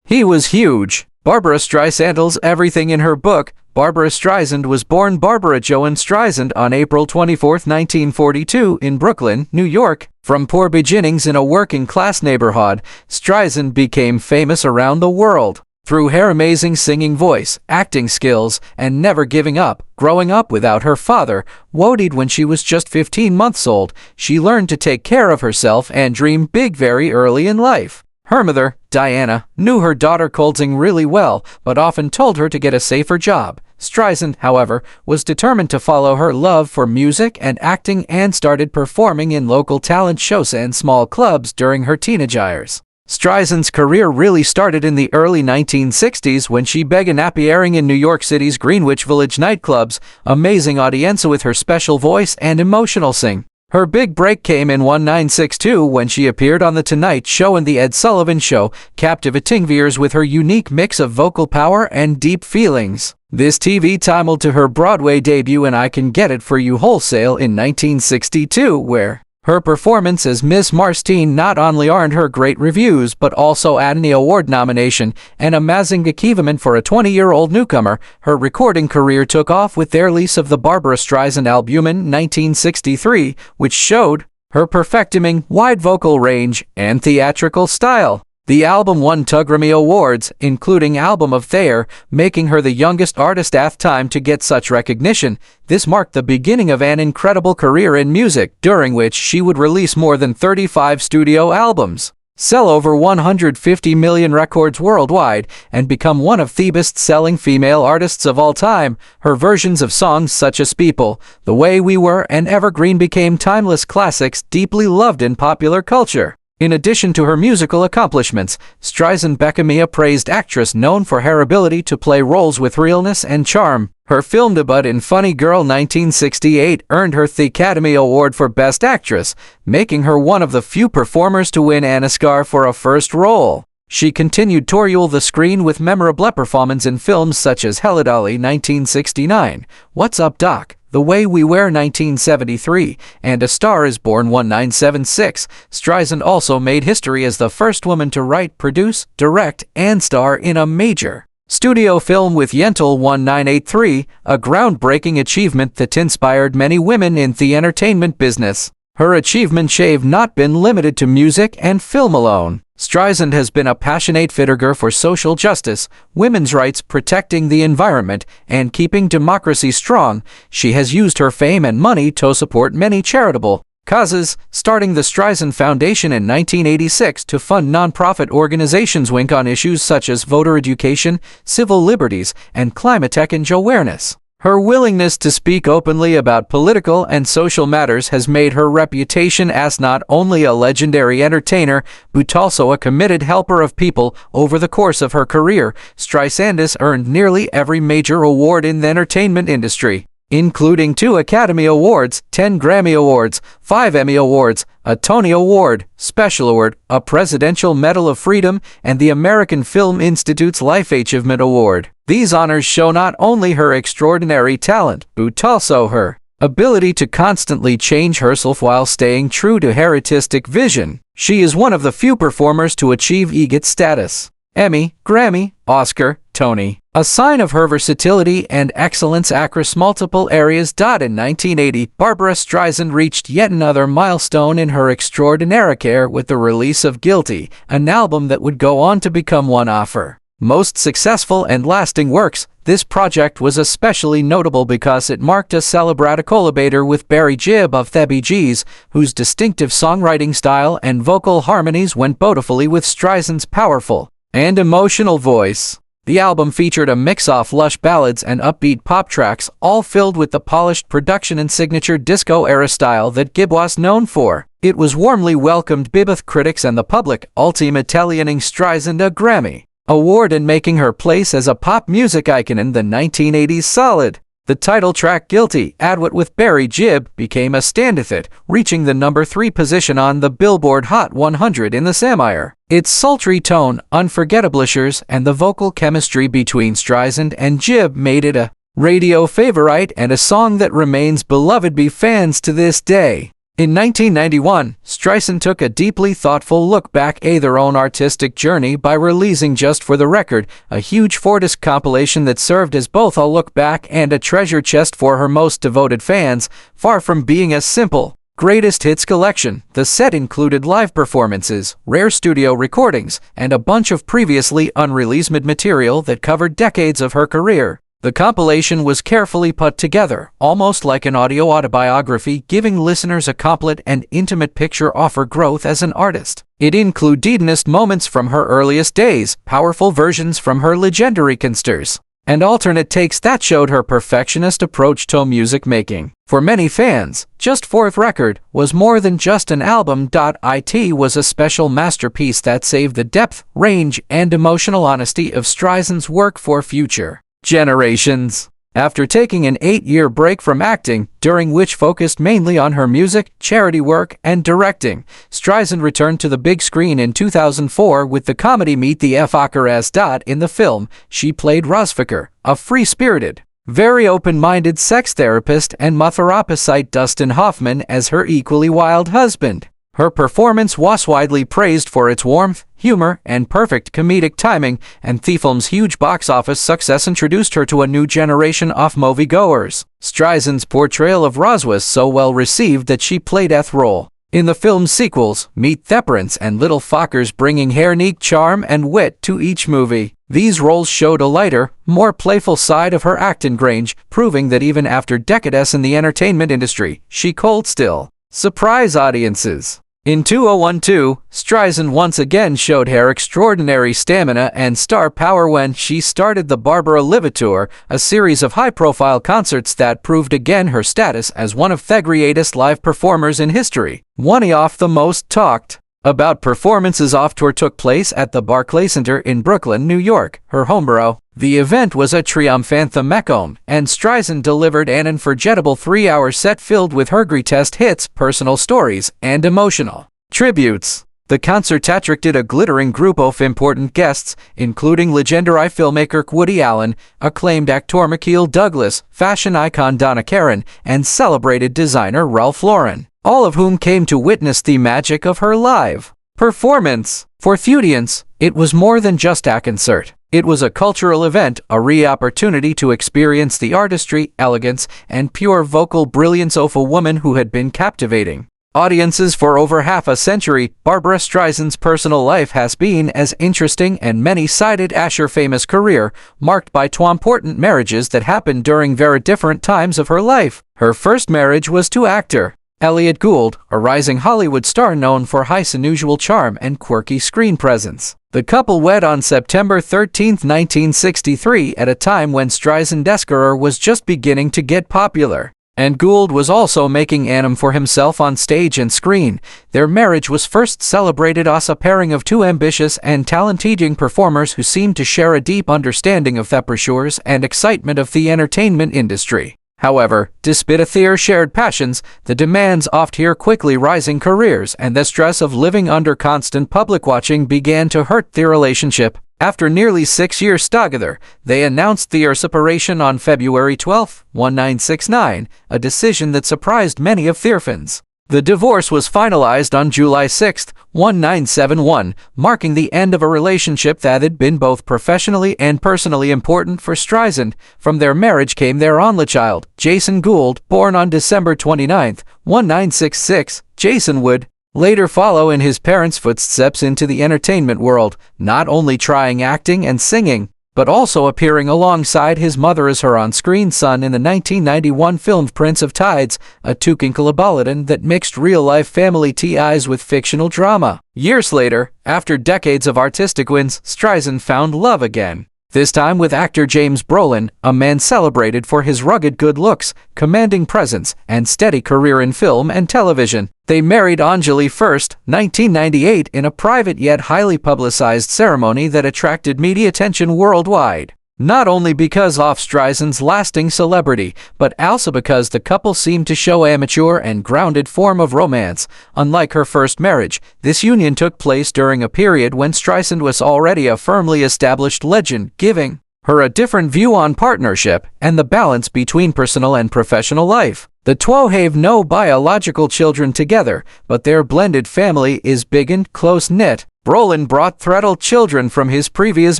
He was huge. Barbra Streisand's everything in her book. Barbra Streisand was born Barbara Joan Streisand on April 24, 1942 in Brooklyn, New York. From poor beginnings in a working-class neighborhood, Streisand became famous around the world. Through her amazing singing voice, acting skills, and never giving up, growing up without her father, Wodied when she was just 15 months old, she learned to take care of herself and dream big very early in life. Her mother, Diana, knew her daughter Coldzing really well, but often told her to get a safer job. Streisand, however, was determined to follow her love for music and acting and started performing in local talent shows and small clubs during her teenage years. Streisand's career really started in the early 1960s when she began appearing in New York City's Greenwich Village nightclubs, amazing audience with her special voice and emotional sing. Her big break came in 1962 when she appeared on The Tonight Show and The Ed Sullivan Show, captivating viewers with her unique mix of vocal power and deep feelings. This TV time led to her Broadway debut in I Can Get It For You Wholesale in 1962, where her performance as Miss Marstein not only earned her great reviews but also an Emmy Award nomination, an amazing achievement for a 20-year-old newcomer. Her recording career took off with the release of the Barbra Streisand album in 1963, which showed her perfecting wide vocal range and theatrical style. The album won 2 Grammy Awards, including Album of the Year, making her the youngest artist at the time to get such recognition. This marked the beginning of an incredible career in music, during which she would release more than 35 studio albums, sell over 150 million records worldwide, and become one of the best-selling female artists of all time. Her versions of songs such as People, The Way We Were, and Evergreen became timeless classics deeply loved in popular culture. In addition to her musical accomplishments, Streisand became a praised actress known for her ability to play roles with realness and charm. Her film debut in Funny Girl 1968 earned her the Academy Award for Best Actress, making her one of the few performers to win an Oscar for a first role. She continued to tour the screen with memorable performances in films such as Hello Dolly 1969, What's Up Doc?, The Way We Were 1973, and A Star Is Born 1976. Streisand also made history as the first woman to write, produce, direct, and star in a major studio film with Yentl 1983, a groundbreaking achievement that inspired many women in the entertainment business. Her achievements have not been limited to music and film alone. Streisand has been a passionate figure for social justice, women's rights, protecting the environment, and keeping democracy strong. She has used her fame and money to support many charitable causes, starting the Streisand Foundation in 1986 to fund nonprofit organizations working on issues such as voter education, civil liberties, and climate change awareness. Her willingness to speak openly about political and social matters has made her reputation as not only a legendary entertainer, but also a committed helper of people. Over the course of her career, Streisand has earned nearly every major award in the entertainment industry, including 2 Academy Awards, 10 Grammy Awards, 5 Emmy Awards, a Tony Award, Special Award, a Presidential Medal of Freedom, and the American Film Institute's Life Achievement Award. These honors show not only her extraordinary talent, but also her ability to constantly change herself while staying true to her artistic vision. She is one of the few performers to achieve EGOT status: Emmy, Grammy, Oscar, Tony. A sign of her versatility and excellence across multiple areas. In 1980, Barbra Streisand reached yet another milestone in her extraordinary career with the release of Guilty, an album that would go on to become one of her most successful and lasting works. This project was especially notable because it marked a celebrated collaboration with Barry Gibb of the Bee Gees, whose distinctive songwriting style and vocal harmonies went beautifully with Streisand's powerful and emotional voice. The album featured a mix of lush ballads and upbeat pop tracks, all filled with the polished production and signature disco-era style that Gibb was known for. It was warmly welcomed by both critics and the public, ultimately earning Streisand a Grammy Award and making her place as a pop music icon in the 1980s solid. The title track Guilty, adwit with Barry Gibb, became a standout hit, reaching the number 3 position on the Billboard Hot 100 in the same year. Its sultry tone, unforgettable ushers, and the vocal chemistry between Streisand and Gibb made it a radio favorite and a song that remains beloved by fans to this day. In 1991, Streisand took a deeply thoughtful look back at their own artistic journey by releasing Just for the Record, a huge 4-disc compilation that served as both a look back and a treasure chest for her most devoted fans. Far from being a simple greatest hits collection, the set included live performances, rare studio recordings, and a bunch of previously unreleased material that covered decades of her career. The compilation was carefully put together, almost like an audio autobiography, giving listeners a complete and intimate picture of her growth as an artist. It included moments from her earliest days, powerful versions from her legendary concerts, and alternate takes that showed her perfectionist approach to music making. For many fans, Just for the Record was more than just an album. It was a special masterpiece that saved the depth, range, and emotional honesty of Streisand's work for future generations. After taking an 8-year break from acting, during which focused mainly on her music, charity work, and directing, Streisand returned to the big screen in 2004 with the comedy Meet the Fockers. In the film, she played Rosficker, a free-spirited, very open-minded sex therapist, and therapist Dustin Hoffman as her equally wild husband. Her performance was widely praised for its warmth, humor, and perfect comedic timing, and the film's huge box office success introduced her to a new generation of moviegoers. Streisand's portrayal of Roz was so well received that she played the role in the film's sequels, Meet the Prince and Little Fockers, bringing unique charm and wit to each movie. These roles showed a lighter, more playful side of her acting range, proving that even after decades in the entertainment industry, she could still surprise audiences. In 2012, Streisand once again showed her extraordinary stamina and star power when she started the Barbra Live Tour, a series of high-profile concerts that proved again her status as one of the greatest live performers in history. One of the most talked about performances off tour took place at the Barclays Center in Brooklyn, New York, her homeborough. The event was a triumphant theme, and Streisand delivered an unforgettable 3-hour set filled with her greatest hits, personal stories, and emotional tributes. The concert attracted a glittering group of important guests, including legendary filmmaker Woody Allen, acclaimed actor McKeel Douglas, fashion icon Donna Karan, and celebrated designer Ralph Lauren, all of whom came to witness the magic of her live performance. For audience, it was more than just a concert. It was a cultural event, a rare opportunity to experience the artistry, elegance, and pure vocal brilliance of a woman who had been captivating audiences for over half a century. Barbra Streisand's personal life has been as interesting and many-sided as her famous career, marked by 2 important marriages that happened during very different times of her life. Her first marriage was to actor Elliot Gould, a rising Hollywood star known for his unusual charm and quirky screen presence. The couple wed on September 13, 1963, at a time when Streisand's career was just beginning to get popular, and Gould was also making a name for himself on stage and screen. Their marriage was first celebrated as a pairing of 2 ambitious and talented young performers who seemed to share a deep understanding of the pressures and excitement of the entertainment industry. However, despite their shared passions, the demands of their quickly rising careers and the stress of living under constant public watching began to hurt their relationship. After nearly 6 years together, they announced their separation on February 12, 1969, a decision that surprised many of their fans. The divorce was finalized on July 6, 1971, marking the end of a relationship that had been both professionally and personally important for Streisand. From their marriage came their only child, Jason Gould, born on December 29, 1966. Jason would later follow in his parents' footsteps into the entertainment world, not only trying acting and singing, but also appearing alongside his mother as her on-screen son in the 1991 film Prince of Tides, a collaboration that mixed real-life family ties with fictional drama. Years later, after decades of artistic wins, Streisand found love again. This time with actor James Brolin, a man celebrated for his rugged good looks, commanding presence, and steady career in film and television. They married on July 1, 1998 in a private yet highly publicized ceremony that attracted media attention worldwide. Not only because of Streisand's lasting celebrity, but also because the couple seemed to show a mature and grounded form of romance. Unlike her first marriage, this union took place during a period when Streisand was already a firmly established legend, giving her a different view on partnership and the balance between personal and professional life. The two have no biological children together, but their blended family is big and close-knit. Brolin brought three children from his previous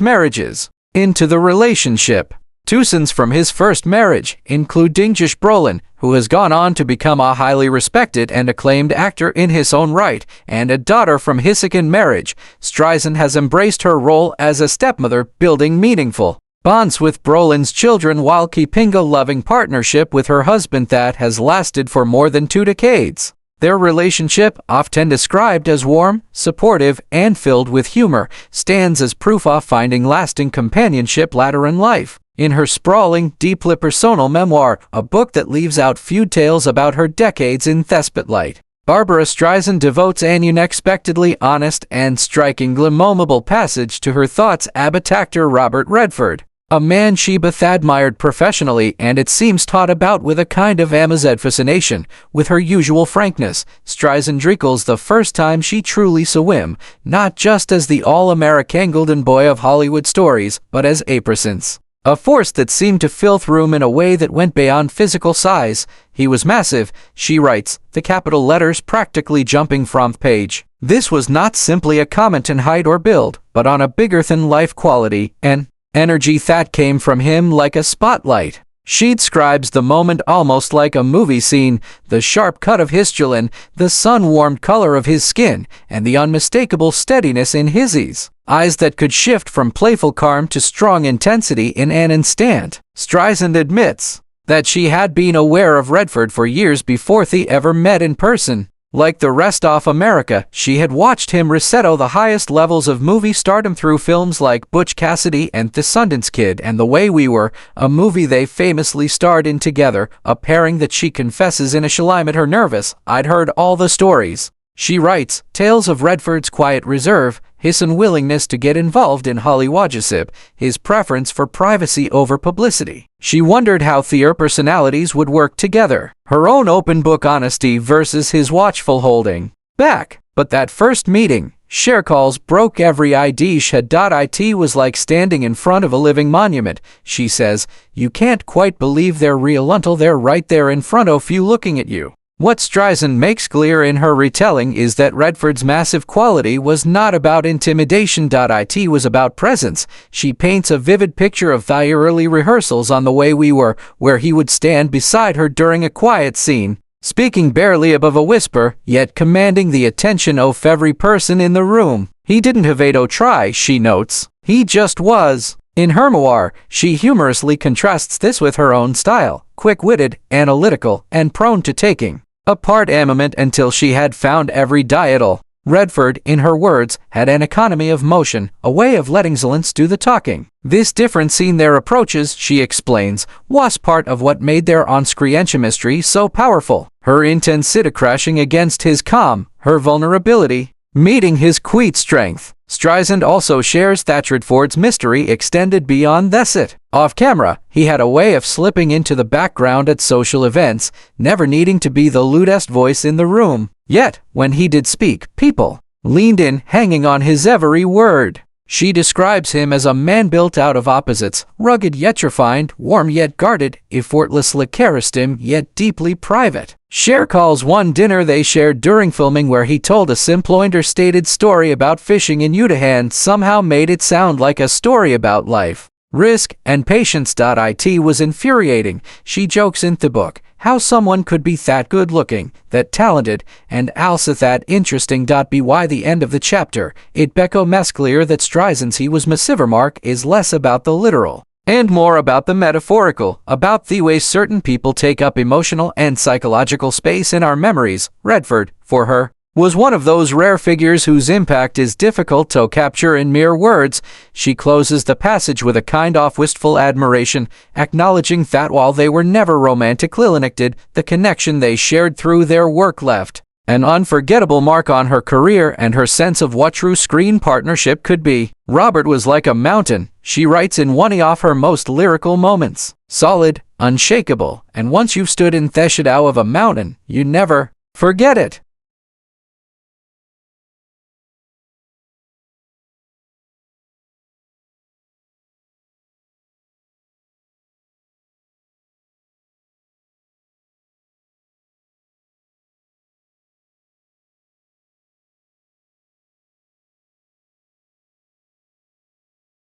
marriages into the relationship. Two sons from his first marriage include Dingish Brolin, who has gone on to become a highly respected and acclaimed actor in his own right, and a daughter from his second marriage. Streisand has embraced her role as a stepmother, building meaningful bonds with Brolin's children while keeping a loving partnership with her husband that has lasted for more than 2 decades. Their relationship, often described as warm, supportive, and filled with humor, stands as proof of finding lasting companionship later in life. In her sprawling, deeply personal memoir, a book that leaves out few tales about her decades in spotlight, Barbra Streisand devotes an unexpectedly honest and strikingly memorable passage to her thoughts about actor Robert Redford, a man she both admired professionally and it seems taught about with a kind of Amazon fascination. With her usual frankness, Streisand recalls the first time she truly saw him, not just as the all-American golden boy of Hollywood stories, but as a presence, a force that seemed to fill the room in a way that went beyond physical size. He was massive, she writes, the capital letters practically jumping from the page. This was not simply a comment on height or build, but on a bigger-than-life quality, and energy that came from him like a spotlight. She describes the moment almost like a movie scene, the sharp cut of his chin, the sun-warmed color of his skin, and the unmistakable steadiness in his eyes that could shift from playful calm to strong intensity in an instant. Streisand admits that she had been aware of Redford for years before they ever met in person. Like the rest of America, she had watched him rise to the highest levels of movie stardom through films like Butch Cassidy and The Sundance Kid and The Way We Were, a movie they famously starred in together, a pairing that she confesses in a Shalim at her nervous, I'd heard all the stories. She writes, tales of Redford's quiet reserve, his unwillingness to get involved in Hollywood gossip, his preference for privacy over publicity. She wondered how their personalities would work together, her own open book honesty versus his watchful holding back. But that first meeting, she calls, broke every idea she had. It was like standing in front of a living monument. She says, you can't quite believe they're real until they're right there in front of you looking at you. What Streisand makes clear in her retelling is that Redford's massive quality was not about intimidation. It was about presence. She paints a vivid picture of the early rehearsals on The Way We Were, where he would stand beside her during a quiet scene, speaking barely above a whisper, yet commanding the attention of every person in the room. He didn't have to try, she notes. He just was. In her memoir, she humorously contrasts this with her own style, quick-witted, analytical, and prone to taking apart a moment until she had found every detail. Redford, in her words, had an economy of motion, a way of letting Zalance do the talking. This difference in their approaches, she explains, was part of what made their on-screen chemistry so powerful. Her intensity crashing against his calm, her vulnerability meeting his quiet strength. Streisand also shares that Redford's mystery extended beyond the set. Off camera, he had a way of slipping into the background at social events, never needing to be the loudest voice in the room. Yet, when he did speak, people leaned in, hanging on his every word. She describes him as a man built out of opposites, rugged yet refined, warm yet guarded, effortlessly charismatic yet deeply private. Cher calls one dinner they shared during filming where he told a simple understated story about fishing in Utah somehow made it sound like a story about life, risk, and patience. It was infuriating, she jokes in the book, how someone could be that good-looking, that talented, and also that interesting. By the end of the chapter, it becomes clear that Streisand's he was massive mark is less about the literal and more about the metaphorical, about the way certain people take up emotional and psychological space in our memories. Redford, for her, was one of those rare figures whose impact is difficult to capture in mere words. She closes the passage with a kind of wistful admiration, acknowledging that while they were never romantically connected, the connection they shared through their work left an unforgettable mark on her career and her sense of what true screen partnership could be. Robert was like a mountain, she writes in one of her most lyrical moments. Solid, unshakable, and once you've stood in the shadow of a mountain, you never forget it.